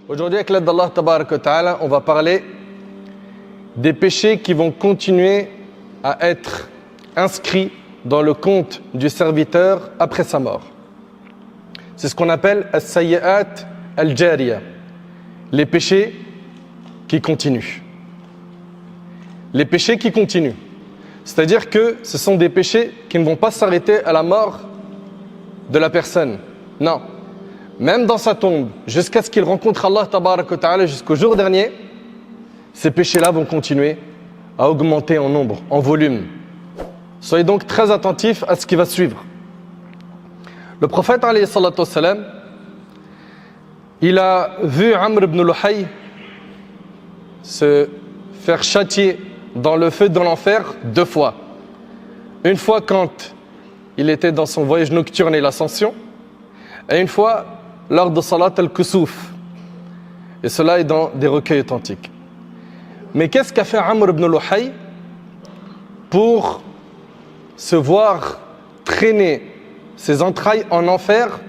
Aujourd'hui, avec l'aide d'Allah Tabaraka wa Ta'ala, on va parler des péchés qui vont continuer à être inscrits dans le compte du serviteur après sa mort. C'est ce qu'on appelle as-sayyi'at al-jariya, les péchés qui continuent. Les péchés qui continuent. C'est-à-dire que ce sont des péchés qui ne vont pas s'arrêter à la mort de la personne. Non. Même dans sa tombe, jusqu'à ce qu'il rencontre Allah Tabaraka wa Ta'ala jusqu'au jour dernier, ces péchés-là vont continuer à augmenter en nombre, en volume. Soyez donc très attentifs à ce qui va suivre. Le prophète alayhi salatu wassalam, il a vu Amr ibn Luhay se faire châtier dans le feu de l'enfer 2 fois. Une fois quand il était dans son voyage nocturne et l'ascension, et une fois lors de Salat al-Kusuf. Et cela est dans des recueils authentiques. Mais qu'est-ce qu'a fait Amr ibn Luhay pour se voir traîner ses entrailles en enfer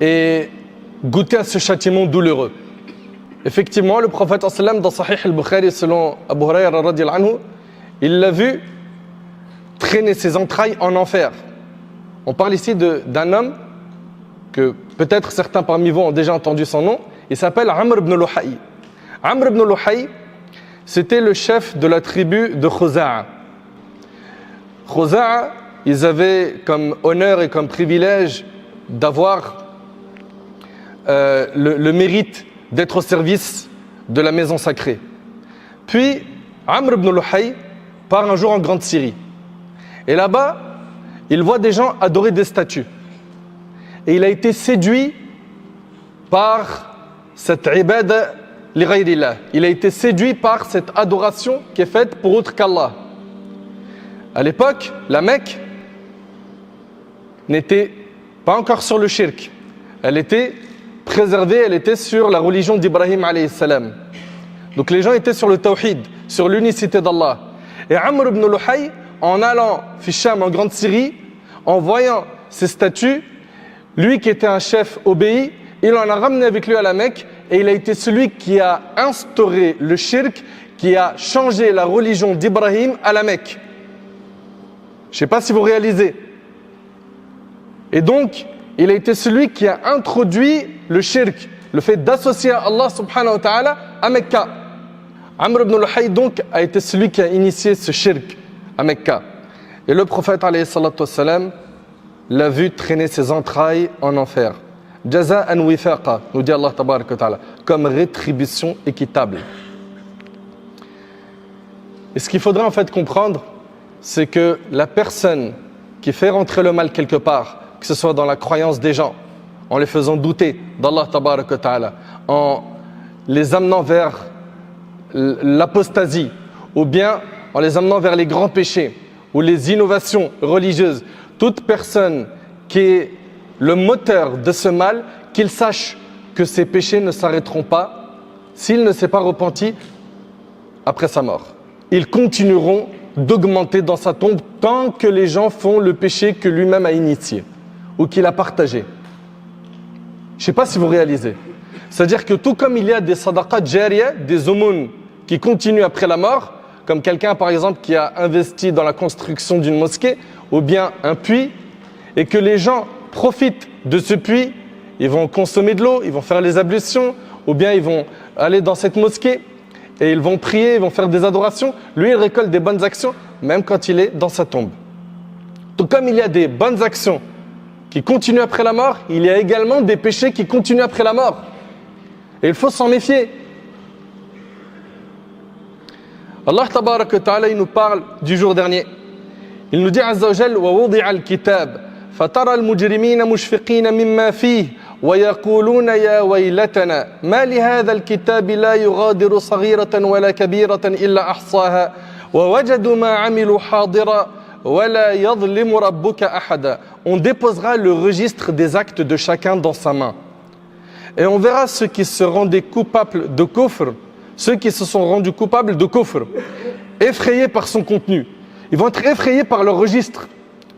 et goûter à ce châtiment douloureux? Effectivement, le prophète sallam dans Sahih al-Bukhari, selon Abu Hurayra radiyallahu anhu, il l'a vu traîner ses entrailles en enfer. On parle ici d'un homme que peut-être certains parmi vous ont déjà entendu son nom. Il s'appelle Amr ibn Luhay. Amr ibn Luhay, c'était le chef de la tribu de Khuza'a. Khuza'a, ils avaient comme honneur et comme privilège d'avoir le mérite d'être au service de la maison sacrée. Puis, Amr ibn Luhay part un jour en Grande Syrie. Et là-bas, il voit des gens adorer des statues. Et il a été séduit par cette ibada li ghayrillah. Il a été séduit par cette adoration qui est faite pour autre qu'Allah. À l'époque, la Mecque n'était pas encore sur le shirk. Elle était préservée, elle était sur la religion d'Ibrahim alayhi salam. Donc les gens étaient sur le tawhid, sur l'unicité d'Allah. Et Amr ibn Luhay, en allant fi Sham, en Grande Syrie, en voyant ces statues, lui qui était un chef obéi, il en a ramené avec lui à la Mecque et il a été celui qui a instauré le shirk, qui a changé la religion d'Ibrahim à la Mecque. Je ne sais pas si vous réalisez. Et donc, il a été celui qui a introduit le shirk, le fait d'associer Allah subhanahu wa ta'ala à Mecca. Amr ibn Luhay donc a été celui qui a initié ce shirk à Mecca. Et le prophète alayhi salatu wassalam l'a vu traîner ses entrailles en enfer. Jaza'an wifaqa, nous dit Allah tabaraka wa ta'ala, comme rétribution équitable. Et ce qu'il faudrait en fait comprendre, c'est que la personne qui fait rentrer le mal quelque part, que ce soit dans la croyance des gens, en les faisant douter d'Allah tabaraka wa ta'ala, en les amenant vers l'apostasie, ou bien en les amenant vers les grands péchés, ou les innovations religieuses, toute personne qui est le moteur de ce mal, qu'il sache que ces péchés ne s'arrêteront pas s'il ne s'est pas repenti après sa mort. Ils continueront d'augmenter dans sa tombe tant que les gens font le péché que lui-même a initié ou qu'il a partagé. Je ne sais pas si vous réalisez. C'est-à-dire que tout comme il y a des sadaqat jariya, des aumônes qui continuent après la mort, comme quelqu'un par exemple qui a investi dans la construction d'une mosquée ou bien un puits, et que les gens profitent de ce puits, ils vont consommer de l'eau, ils vont faire les ablutions, ou bien ils vont aller dans cette mosquée et ils vont prier, ils vont faire des adorations. Lui, il récolte des bonnes actions, même quand il est dans sa tombe. Tout comme il y a des bonnes actions qui continuent après la mort, il y a également des péchés qui continuent après la mort. Et il faut s'en méfier. Allah tabaraka wa ta'ala, il nous parle du jour dernier. Il nous dit azza wa jal wa wudi'a al-kitab fatara al-mujrimina mushfiqina mimma fihi wa yaquluna ya waylatana ma li hadha al-kitab la yughadiru saghiratan wala kabiratan illa ahsaha wa wajadu ma 'amilu hadira wa la yadhlimu rabbuka ahada. On déposera le registre des actes de chacun dans sa main. Et on verra ceux qui se rendaient coupables de kufr, ceux qui se sont rendus coupables de kufr, effrayés par son contenu. Ils vont être effrayés par leur registre.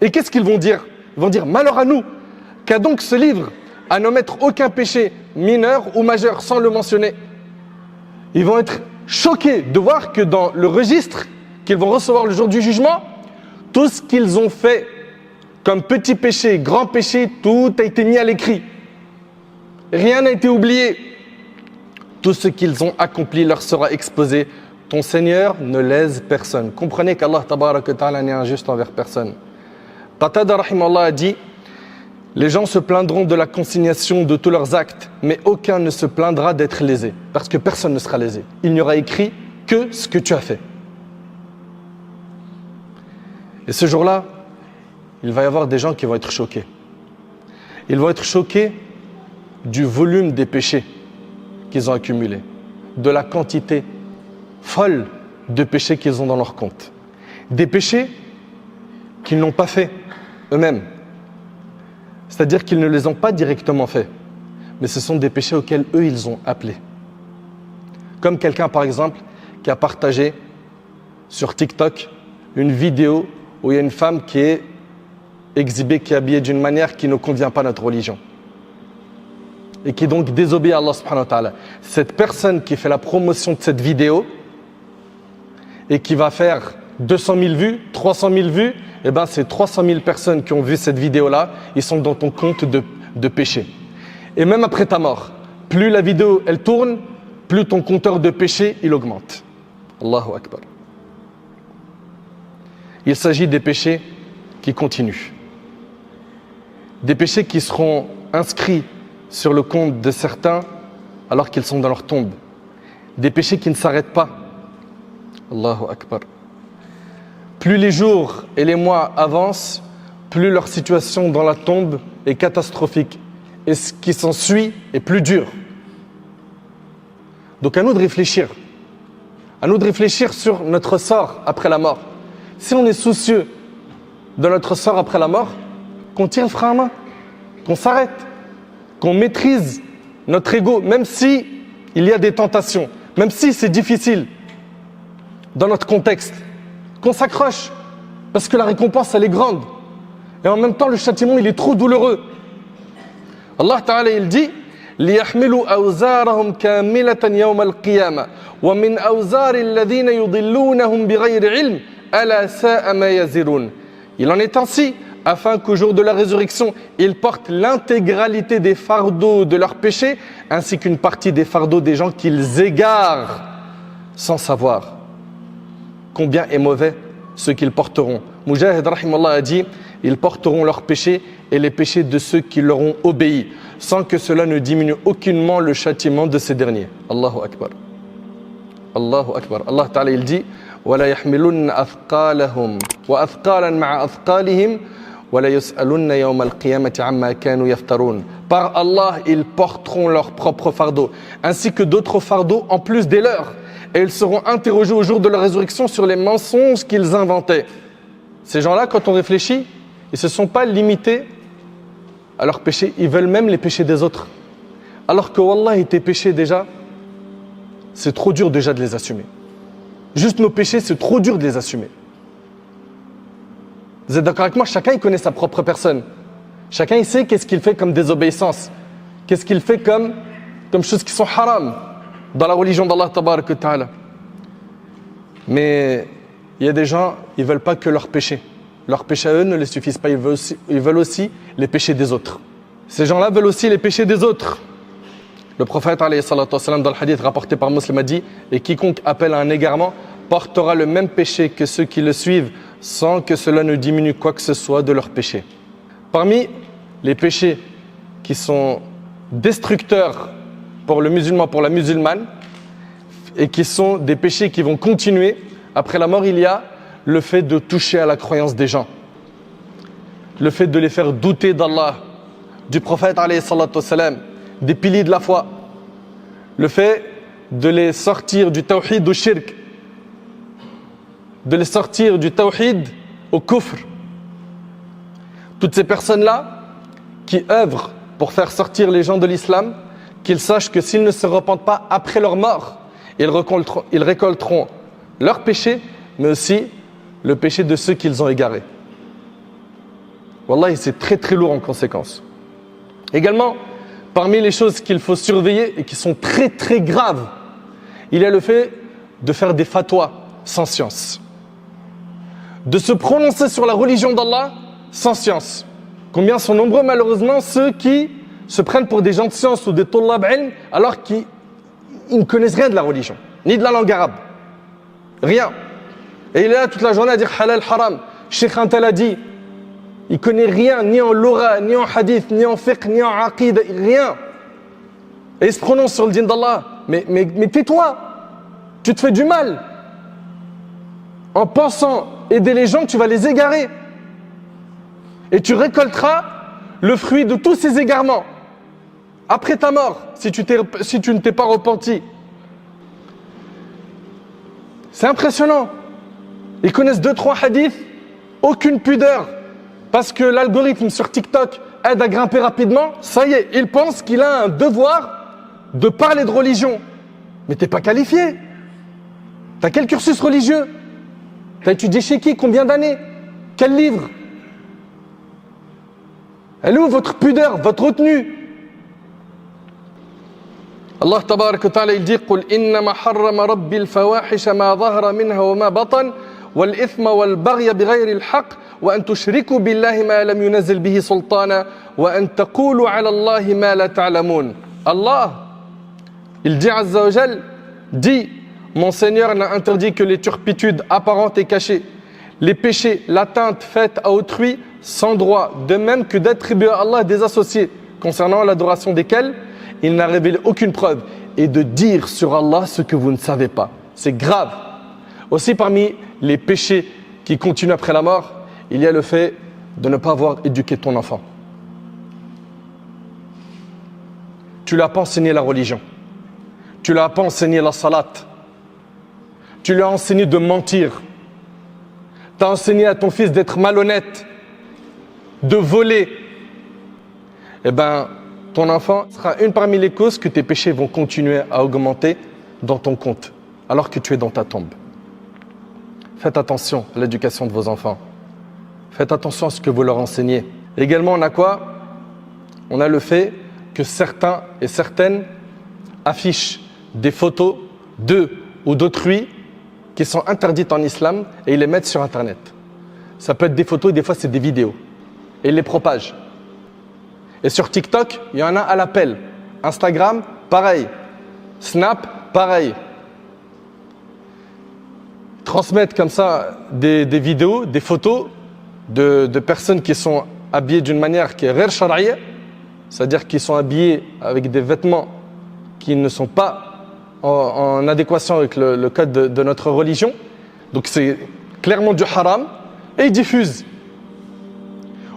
Et qu'est-ce qu'ils vont dire? Ils vont dire, malheur à nous, qu'a donc ce livre? à n'omettre aucun péché mineur ou majeur sans le mentionner. Ils vont être choqués de voir que dans le registre qu'ils vont recevoir le jour du jugement, tout ce qu'ils ont fait comme petit péché, grand péché, tout a été mis à l'écrit. Rien n'a été oublié. Tout ce qu'ils ont accompli leur sera exposé. Ton Seigneur ne lèse personne. Comprenez qu'Allah tabaraka ta'ala n'est injuste envers personne. Qatada rahimallah a dit: les gens se plaindront de la consignation de tous leurs actes, mais aucun ne se plaindra d'être lésé, parce que personne ne sera lésé. Il n'y aura écrit que ce que tu as fait. Et ce jour-là, il va y avoir des gens qui vont être choqués. Ils vont être choqués du volume des péchés qu'ils ont accumulés, de la quantité folle de péchés qu'ils ont dans leur compte. Des péchés qu'ils n'ont pas fait eux-mêmes. C'est-à-dire qu'ils ne les ont pas directement faits, mais ce sont des péchés auxquels eux, ils ont appelé. Comme quelqu'un, par exemple, qui a partagé sur TikTok une vidéo où il y a une femme qui est exhibée, qui est habillée d'une manière qui ne convient pas à notre religion. Et qui donc désobéit à Allah subhanahu wa ta'ala. Cette personne qui fait la promotion de cette vidéo et qui va faire 200 000 vues, 300 000 vues, eh bien c'est 300 000 personnes qui ont vu cette vidéo-là, ils sont dans ton compte de péché. Et même après ta mort, plus la vidéo elle tourne, plus ton compteur de péché il augmente. Allahu Akbar. Il s'agit des péchés qui continuent. Des péchés qui seront inscrits sur le compte de certains alors qu'ils sont dans leur tombe. Des péchés qui ne s'arrêtent pas. Allahu Akbar. Plus les jours et les mois avancent, plus leur situation dans la tombe est catastrophique. Et ce qui s'ensuit est plus dur. Donc à nous de réfléchir. À nous de réfléchir sur notre sort après la mort. Si on est soucieux de notre sort après la mort, qu'on tire le frein à main, qu'on s'arrête, qu'on maîtrise notre ego, même si il y a des tentations, même si c'est difficile dans notre contexte, qu'on s'accroche, parce que la récompense elle est grande. Et en même temps le châtiment il est trop douloureux. Allah Ta'ala il dit: لِيَحْمِلُوا أَوْزَارَهُمْ كَامِلَةً يَوْمَ الْقِيَامَةِ وَمِنْ أَوْزَارِ الَّذِينَ يُضِلُّونَهُمْ بِغَيْرِ عِلْمٍ أَلَا سَاءَ مَا يَزِرُونَ. Il en est ainsi, afin qu'au jour de la résurrection, ils portent l'intégralité des fardeaux de leurs péchés, ainsi qu'une partie des fardeaux des gens qu'ils égarent sans savoir. Combien est mauvais ceux qu'ils porteront. Mujahid rahimallah a dit: ils porteront leurs péchés et les péchés de ceux qui leur ont obéi, sans que cela ne diminue aucunement le châtiment de ces derniers. Allahu Akbar. Allahu Akbar. Allah Ta'ala il dit: وَلَا يَحْمِلُنَّ أَثْقَالَهُمْ وَأَثْقَالًا مَعَ أَثْقَالِهِمْ وَلَا يُسْأَلُنَّ يَوْمَ الْقِيَامَةِ عَمَّا كَانُوا يَفْتَرُونَ. Par Allah, ils porteront leurs propres fardeaux, ainsi que d'autres fardeaux en plus des leurs. Et ils seront interrogés au jour de la résurrection sur les mensonges qu'ils inventaient. Ces gens-là, quand on réfléchit, ils ne se sont pas limités à leurs péchés, ils veulent même les péchés des autres. Alors que Wallah, tes péchés déjà, c'est trop dur déjà de les assumer. Juste nos péchés, c'est trop dur de les assumer. Vous êtes d'accord avec moi? Chacun il connaît sa propre personne. Chacun il sait qu'est-ce qu'il fait comme désobéissance. Qu'est-ce qu'il fait comme choses qui sont haram dans la religion d'Allah tabaraka ta'ala. Mais il y a des gens, ils ne veulent pas que leurs péchés à eux ne les suffisent pas, ils veulent aussi les péchés des autres. Ces gens-là veulent aussi les péchés des autres. Le prophète alayhi salatu wassalam, dans le hadith rapporté par Muslim a dit: et quiconque appelle à un égarement portera le même péché que ceux qui le suivent, sans que cela ne diminue quoi que ce soit de leurs péchés. Parmi les péchés qui sont destructeurs pour le musulman, pour la musulmane, et qui sont des péchés qui vont continuer après la mort, il y a le fait de toucher à la croyance des gens, le fait de les faire douter d'Allah, du prophète alayhi salatu wassalam, des piliers de la foi, le fait de les sortir du tawhid au shirk, de les sortir du tawhid au kufr. Toutes ces personnes-là qui œuvrent pour faire sortir les gens de l'islam, qu'ils sachent que s'ils ne se repentent pas après leur mort, ils récolteront leur péché, mais aussi le péché de ceux qu'ils ont égarés. Wallahi, c'est très très lourd en conséquence. Également, parmi les choses qu'il faut surveiller et qui sont très très graves, il y a le fait de faire des fatwas sans science. De se prononcer sur la religion d'Allah sans science. Combien sont nombreux malheureusement ceux qui se prennent pour des gens de science ou des tullab ilm alors qu'ils ne connaissent rien de la religion, ni de la langue arabe. Rien. Et il est là toute la journée à dire halal, haram. Cheikh Antal a dit. Il connaît rien, ni en lora, ni en hadith, ni en fiqh, ni en aqid, rien. Et il se prononce sur le din d'Allah. Mais tais-toi. Tu te fais du mal. En pensant aider les gens, tu vas les égarer. Et tu récolteras le fruit de tous ces égarements. Après ta mort, si tu ne t'es pas repenti. C'est impressionnant. Ils connaissent 2-3 hadiths, aucune pudeur. Parce que l'algorithme sur TikTok aide à grimper rapidement, ça y est, il pense qu'il a un devoir de parler de religion. Mais t'es pas qualifié. T'as quel cursus religieux? T'as étudié chez qui? Combien d'années? Quel livre? Elle est où votre pudeur, votre retenue? Allah tabarak wa ta'ala il dit قل إنما حرم ربي الفواحش ما ظهر منها وما بطن والإثم والبغي بغير الحق وأن تشركوا بالله ما لم ينزل به سلطانا وأن تقولوا على الله ما لا تعلمون. Allah, il dit Azza wa Jal, dit mon Seigneur n'a interdit que les turpitudes apparentes et cachées, les péchés, l'atteinte faite à autrui sans droit, de même que d'attribuer à Allah des associés concernant l'adoration desquels il n'a révélé aucune preuve et de dire sur Allah ce que vous ne savez pas. C'est grave. Aussi parmi les péchés qui continuent après la mort, il y a le fait de ne pas avoir éduqué ton enfant. Tu ne lui as pas enseigné la religion. Tu ne lui as pas enseigné la salat. Tu lui as enseigné de mentir. Tu as enseigné à ton fils d'être malhonnête, de voler. Eh bien, ton enfant sera une parmi les causes que tes péchés vont continuer à augmenter dans ton compte, alors que tu es dans ta tombe. Faites attention à l'éducation de vos enfants. Faites attention à ce que vous leur enseignez. Également, on a quoi? On a le fait que certains et certaines affichent des photos d'eux ou d'autrui qui sont interdites en islam et ils les mettent sur internet. Ça peut être des photos et des fois c'est des vidéos. Et ils les propagent. Et sur TikTok, il y en a à l'appel. Instagram, pareil. Snap, pareil. Transmettre comme ça des vidéos, des photos de personnes qui sont habillées d'une manière qui est ghair shar'iyya, c'est-à-dire qui sont habillées avec des vêtements qui ne sont pas en adéquation avec le code de notre religion. Donc c'est clairement du haram et ils diffusent.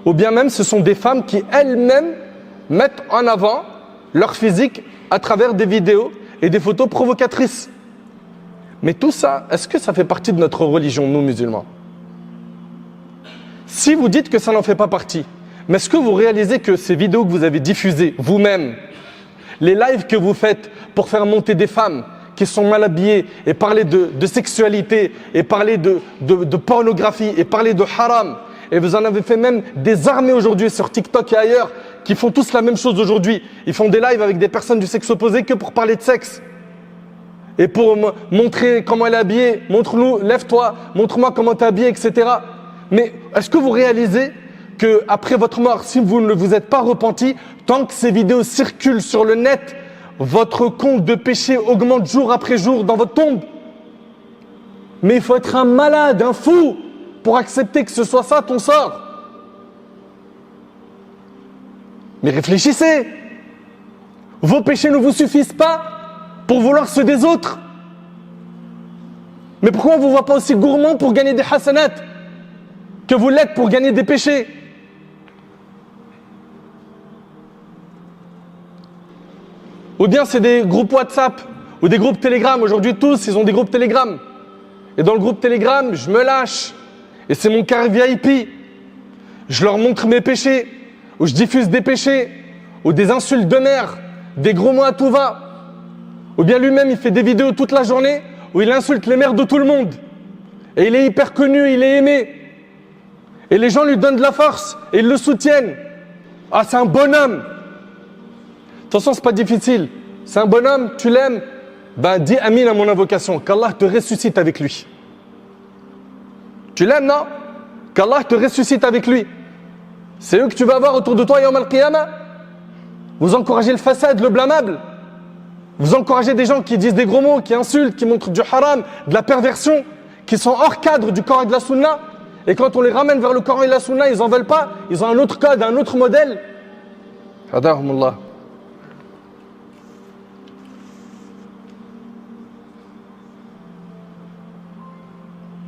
Ou bien même ce sont des femmes qui elles-mêmes mettent en avant leur physique à travers des vidéos et des photos provocatrices. Mais tout ça, est-ce que ça fait partie de notre religion, nous musulmans? Si vous dites que ça n'en fait pas partie, mais est-ce que vous réalisez que ces vidéos que vous avez diffusées vous-même, les lives que vous faites pour faire monter des femmes qui sont mal habillées et parler de sexualité et parler de pornographie et parler de haram, et vous en avez fait même des armées aujourd'hui sur TikTok et ailleurs qui font tous la même chose aujourd'hui. Ils font des lives avec des personnes du sexe opposé que pour parler de sexe. Et pour montrer comment elle est habillée, montre-nous, lève-toi, montre-moi comment tu es habillée, etc. Mais est-ce que vous réalisez qu'après votre mort, si vous ne vous êtes pas repenti, tant que ces vidéos circulent sur le net, votre compte de péché augmente jour après jour dans votre tombe? Mais il faut être un malade, un fou, pour accepter que ce soit ça ton sort. Mais réfléchissez. Vos péchés ne vous suffisent pas pour vouloir ceux des autres. Mais pourquoi on ne vous voit pas aussi gourmand pour gagner des hasanat que vous l'êtes pour gagner des péchés? Ou bien c'est des groupes WhatsApp ou des groupes Telegram. Aujourd'hui tous, ils ont des groupes Telegram. Et dans le groupe Telegram, je me lâche. Et c'est mon carré VIP. Je leur montre mes péchés, ou je diffuse des péchés, ou des insultes de mère, des gros mots à tout va. Ou bien lui-même, il fait des vidéos toute la journée où il insulte les mères de tout le monde. Et il est hyper connu, il est aimé. Et les gens lui donnent de la force et ils le soutiennent. Ah, c'est un bonhomme. toute façon, c'est pas difficile. C'est un bonhomme, tu l'aimes, ben dis amin à mon invocation, qu'Allah te ressuscite avec lui. Tu l'aimes, non? Qu'Allah te ressuscite avec lui. C'est eux que tu vas avoir autour de toi, Yawm al-Qiyamah. Vous encouragez le fasad, le blâmable. Vous encouragez des gens qui disent des gros mots, qui insultent, qui montrent du haram, de la perversion, qui sont hors cadre du Coran et de la Sunna. Et quand on les ramène vers le Coran et la Sunna, ils n'en veulent pas. Ils ont un autre code, un autre modèle. Hadahumullah.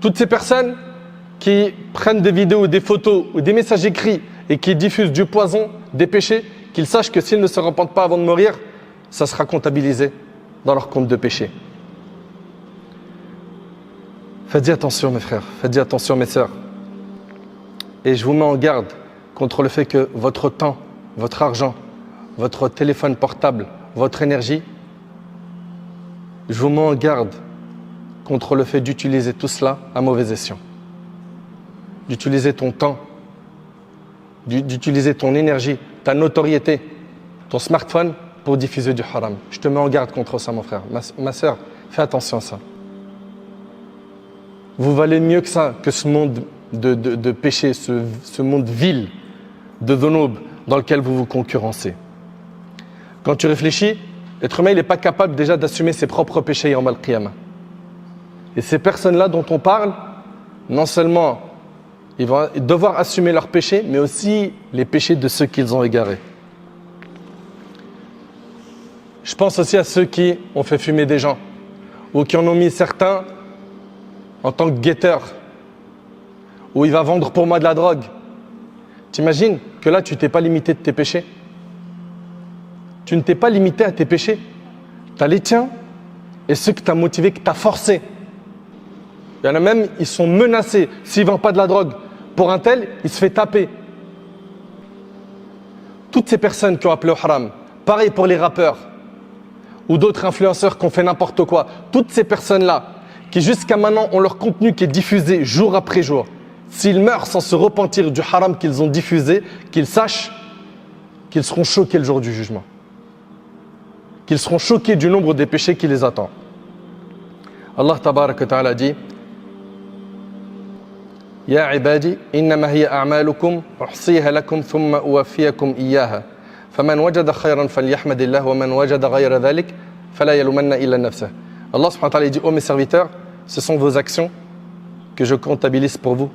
Toutes ces personnes qui prennent des vidéos, des photos ou des messages écrits et qui diffusent du poison, des péchés, qu'ils sachent que s'ils ne se repentent pas avant de mourir, ça sera comptabilisé dans leur compte de péché. Faites attention mes frères, faites attention mes sœurs. Et je vous mets en garde contre le fait que votre temps, votre argent, votre téléphone portable, votre énergie, je vous mets en garde contre le fait d'utiliser tout cela à mauvais escient. D'utiliser ton temps, d'utiliser ton énergie, ta notoriété, ton smartphone pour diffuser du haram. Je te mets en garde contre ça, mon frère. Ma sœur, fais attention à ça. Vous valez mieux que ça, que ce monde de péché, ce monde vil de dhunoub dans lequel vous vous concurrencez. Quand tu réfléchis, l'être humain n'est pas capable déjà d'assumer ses propres péchés Yawm al-Qiyamah. Et ces personnes-là dont on parle, non seulement ils vont devoir assumer leurs péchés, mais aussi les péchés de ceux qu'ils ont égarés. Je pense aussi à ceux qui ont fait fumer des gens, ou qui en ont mis certains en tant que guetteurs, ou il va vendre pour moi de la drogue. T'imagines que là, tu t'es pas limité de tes péchés? Tu ne t'es pas limité à tes péchés. Tu as les tiens et ceux que tu as motivés, que tu as forcés. Il y en a même, ils sont menacés. S'il ne vend pas de la drogue pour un tel, il se fait taper. Toutes ces personnes qui ont appelé au haram, pareil pour les rappeurs ou d'autres influenceurs qui ont fait n'importe quoi, toutes ces personnes-là qui jusqu'à maintenant ont leur contenu qui est diffusé jour après jour, s'ils meurent sans se repentir du haram qu'ils ont diffusé, qu'ils sachent qu'ils seront choqués le jour du jugement. Qu'ils seront choqués du nombre des péchés qui les attend. Allah tabarak wa ta'ala dit Ya ibadi, innama hiya a'malukum, uhsiha lakum thumma uwaffiyakum iyyaha. Faman wajada khayran falyahmadillah wa man wajada ghayra dhalik fala yalumanna illa nafsah. Allah subhanahu wa ta'ala dit, ô mes serviteurs, ce sont vos actions que je comptabilise pour vous.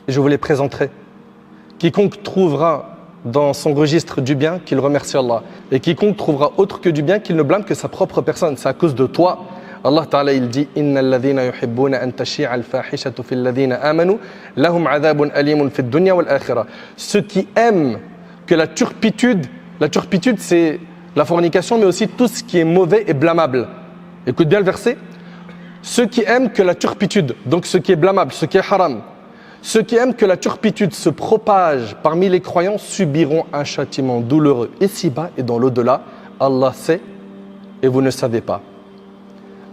Et je vous les présenterai. Quiconque trouvera dans son registre du bien, qu'il remercie Allah. Et quiconque trouvera autre que du bien, qu'il ne blâme que sa propre personne. C'est à cause de toi. Allah Ta'ala il dit Innal ladhina yuhibbuna an tashi'a al-fahishatu fil ladhina amanu lahum 'adhabun alimun fid dunya wal akhirah. Ceux qui aiment que la turpitude c'est la fornication mais aussi tout ce qui est mauvais et blâmable. Écoute bien le verset. Ceux qui aiment que la turpitude, donc ce qui est blâmable, ce qui est haram, ceux qui aiment que la turpitude se propage parmi les croyants subiront un châtiment douloureux ici-bas et dans l'au-delà. Allah sait et vous ne savez pas.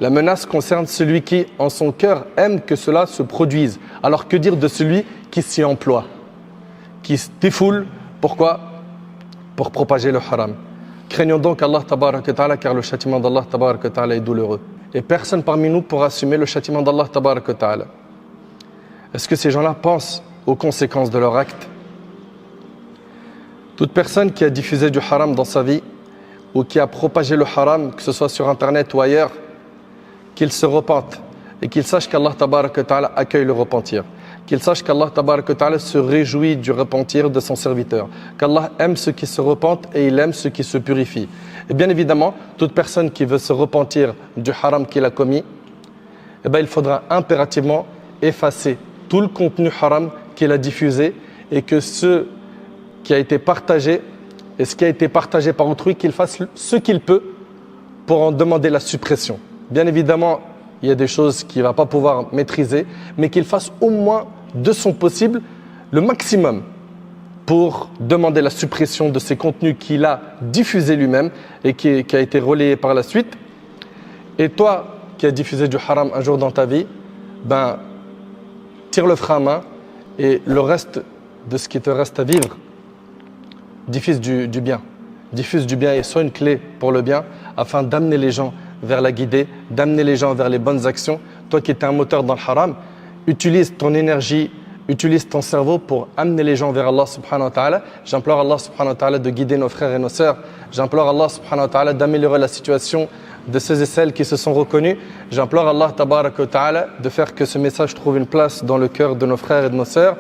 La menace concerne celui qui, en son cœur, aime que cela se produise. Alors que dire de celui qui s'y emploie, qui se défoule, pourquoi? Pour propager le haram. Craignons donc Allah tabarak wa ta'ala car le châtiment d'Allah tabarak wa ta'ala est douloureux. Et personne parmi nous pourra assumer le châtiment d'Allah tabarak wa ta'ala. Est-ce que ces gens-là pensent aux conséquences de leur acte? Toute personne qui a diffusé du haram dans sa vie ou qui a propagé le haram, que ce soit sur internet ou ailleurs, qu'il se repente et qu'il sache qu'Allah tabarak wa ta'ala accueille le repentir. Qu'il sache qu'Allah tabarak wa ta'ala se réjouit du repentir de son serviteur. Qu'Allah aime ceux qui se repentent et il aime ceux qui se purifient. Et bien évidemment, toute personne qui veut se repentir du haram qu'il a commis, il faudra impérativement effacer tout le contenu haram qu'il a diffusé et que ce qui a été partagé et ce qui a été partagé par autrui, qu'il fasse ce qu'il peut pour en demander la suppression. Bien évidemment, il y a des choses qu'il ne va pas pouvoir maîtriser, mais qu'il fasse au moins de son possible le maximum pour demander la suppression de ces contenus qu'il a diffusés lui-même et qui a été relayé par la suite. Et toi qui as diffusé du haram un jour dans ta vie, tire le frein à main et le reste de ce qui te reste à vivre, diffuse du bien. diffuse du bien et sois une clé pour le bien afin d'amener les gens vers la guidée, d'amener les gens vers les bonnes actions. Toi qui étais un moteur dans le haram, utilise ton énergie, utilise ton cerveau pour amener les gens vers Allah subhanahu wa ta'ala. J'implore Allah subhanahu wa ta'ala de guider nos frères et nos sœurs. J'implore Allah subhanahu wa ta'ala d'améliorer la situation de ceux et celles qui se sont reconnus. J'implore Allah tabaraka wa ta'ala de faire que ce message trouve une place dans le cœur de nos frères et de nos sœurs.